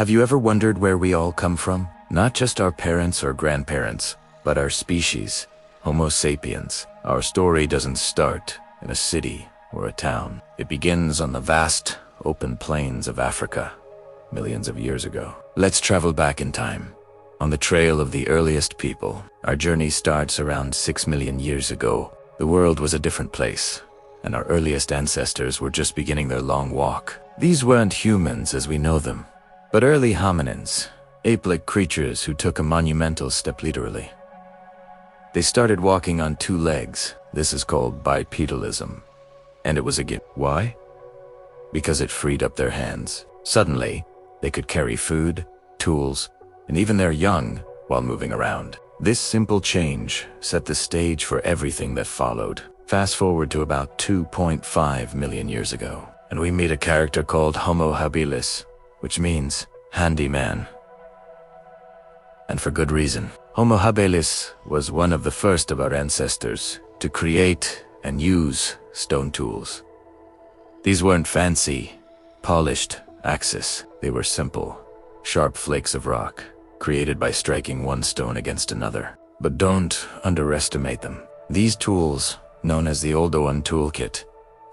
Have you ever wondered where we all come from? Not just our parents or grandparents, but our species, Homo sapiens. Our story doesn't start in a city or a town. It begins on the vast, open plains of Africa, millions of years ago. Let's travel back in time. On the trail of the earliest people, our journey starts around 6 million years ago. The world was a different place, and our earliest ancestors were just beginning their long walk. These weren't humans as we know them, but early hominins, ape-like creatures who took a monumental step literally. They started walking on 2 legs. This is called bipedalism. And it was a gift. Why? Because it freed up their hands. Suddenly, they could carry food, tools, and even their young while moving around. This simple change set the stage for everything that followed. Fast forward to about 2.5 million years ago, and we meet a character called Homo habilis, which means handyman. And for good reason. Homo habilis was one of the first of our ancestors to create and use stone tools. These weren't fancy, polished axes. They were simple, sharp flakes of rock, created by striking one stone against another. But don't underestimate them. These tools, known as the Oldowan toolkit,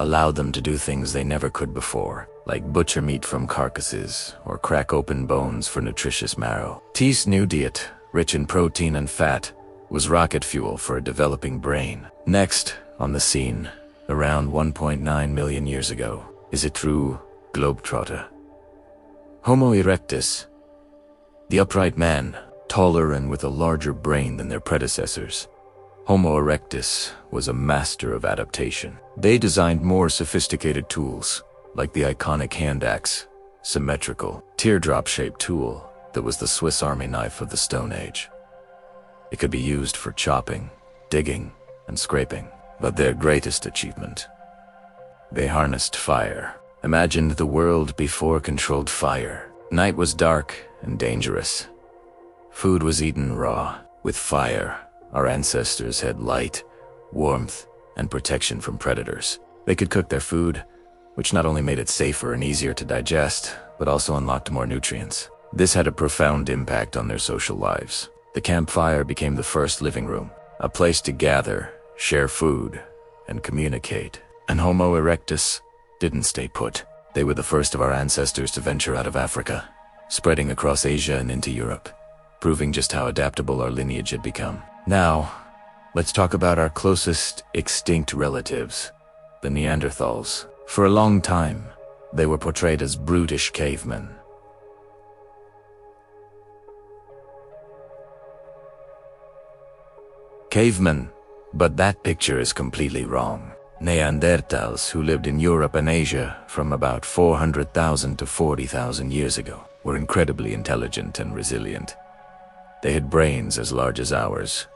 allowed them to do things they never could before, like butcher meat from carcasses or crack open bones for nutritious marrow. This new diet, rich in protein and fat, was rocket fuel for a developing brain. Next on the scene, around 1.9 million years ago, is a true globetrotter. Homo erectus, the upright man, taller and with a larger brain than their predecessors. Homo erectus was a master of adaptation. They designed more sophisticated tools, like the iconic hand axe, symmetrical, teardrop-shaped tool that was the Swiss Army knife of the Stone Age. It could be used for chopping, digging, and scraping. But their greatest achievement, they harnessed fire. Imagined the world before controlled fire. Night was dark and dangerous. Food was eaten raw. With fire, our ancestors had light, warmth, and protection from predators. They could cook their food, which not only made it safer and easier to digest, but also unlocked more nutrients. This had a profound impact on their social lives. The campfire became the first living room, a place to gather, share food, and communicate. And Homo erectus didn't stay put. They were the first of our ancestors to venture out of Africa, spreading across Asia and into Europe, proving just how adaptable our lineage had become. Now, let's talk about our closest extinct relatives, the Neanderthals. For a long time, they were portrayed as brutish cavemen. But that picture is completely wrong. Neanderthals, who lived in Europe and Asia from about 400,000 to 40,000 years ago, were incredibly intelligent and resilient. They had brains as large as ours.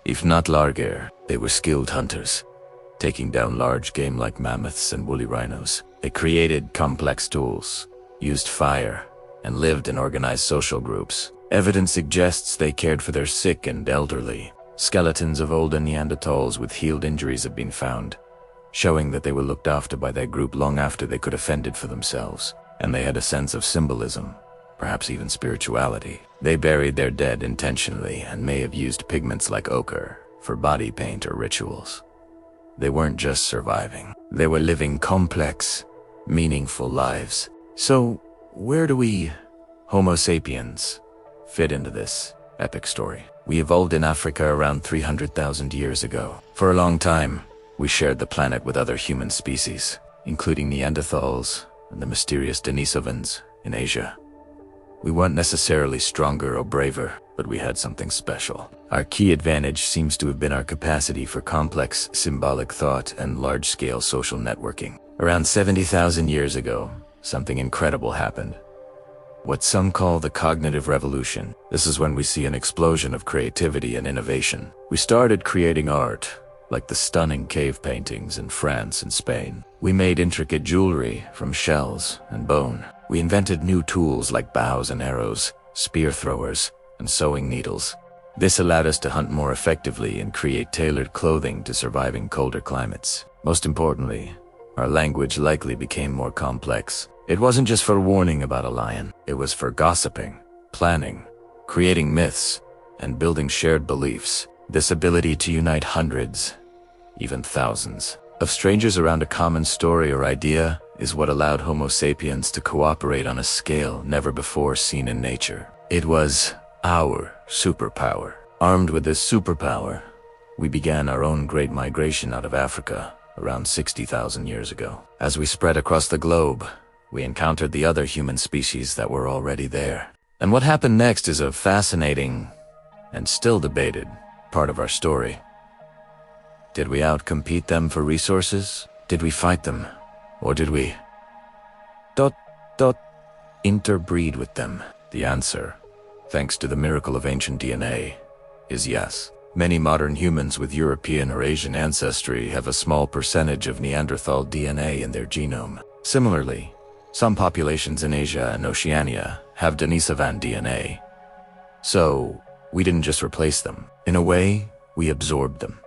If not larger, they were skilled hunters, taking down large game like mammoths and woolly rhinos. They created complex tools, used fire, and lived in organized social groups. Evidence suggests they cared for their sick and elderly. Skeletons of older Neanderthals with healed injuries have been found, showing that they were looked after by their group long after they could have fended for themselves. And they had a sense of symbolism, perhaps even spirituality. They buried their dead intentionally and may have used pigments like ochre for body paint or rituals. They weren't just surviving. They were living complex, meaningful lives. So, where do we, Homo sapiens, fit into this epic story? We evolved in Africa around 300,000 years ago. For a long time, we shared the planet with other human species, including Neanderthals and the mysterious Denisovans in Asia. We weren't necessarily stronger or braver, but we had something special. Our key advantage seems to have been our capacity for complex symbolic thought and large-scale social networking. Around 70,000 years ago, something incredible happened. What some call the cognitive revolution. This is when we see an explosion of creativity and innovation. We started creating art, like the stunning cave paintings in France and Spain. We made intricate jewelry from shells and bone. We invented new tools like bows and arrows, spear throwers, and sewing needles. This allowed us to hunt more effectively and create tailored clothing to survive in colder climates. Most importantly, our language likely became more complex. It wasn't just for warning about a lion. It was for gossiping, planning, creating myths, and building shared beliefs. This ability to unite hundreds, even thousands, of strangers around a common story or idea is what allowed Homo sapiens to cooperate on a scale never before seen in nature. It was our superpower. Armed with this superpower, we began our own great migration out of Africa around 60,000 years ago. As we spread across the globe, we encountered the other human species that were already there. And what happened next is a fascinating and still debated part of our story. Did we outcompete them for resources? Did we fight them? Or did we interbreed with them? The answer, thanks to the miracle of ancient DNA, is yes. Many modern humans with European or Asian ancestry have a small percentage of Neanderthal DNA in their genome. Similarly, some populations in Asia and Oceania have Denisovan DNA. So, we didn't just replace them. In a way, we absorbed them.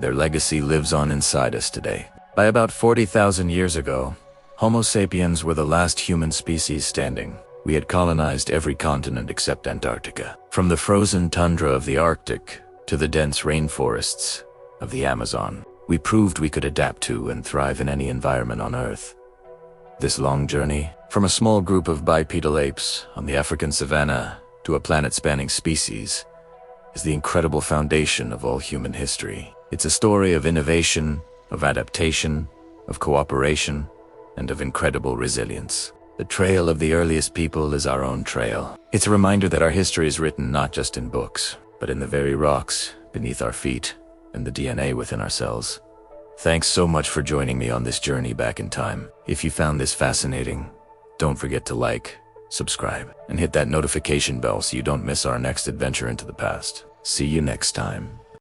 Their legacy lives on inside us today. By about 40,000 years ago, Homo sapiens were the last human species standing. We had colonized every continent except Antarctica. From the frozen tundra of the Arctic to the dense rainforests of the Amazon, we proved we could adapt to and thrive in any environment on Earth. This long journey, from a small group of bipedal apes on the African savanna to a planet-spanning species, is the incredible foundation of all human history. It's a story of innovation, of adaptation, of cooperation, and of incredible resilience. The trail of the earliest people is our own trail. It's a reminder that our history is written not just in books, but in the very rocks beneath our feet and the DNA within our cells. Thanks so much for joining me on this journey back in time. If you found this fascinating, don't forget to like, subscribe, and hit that notification bell so you don't miss our next adventure into the past. See you next time.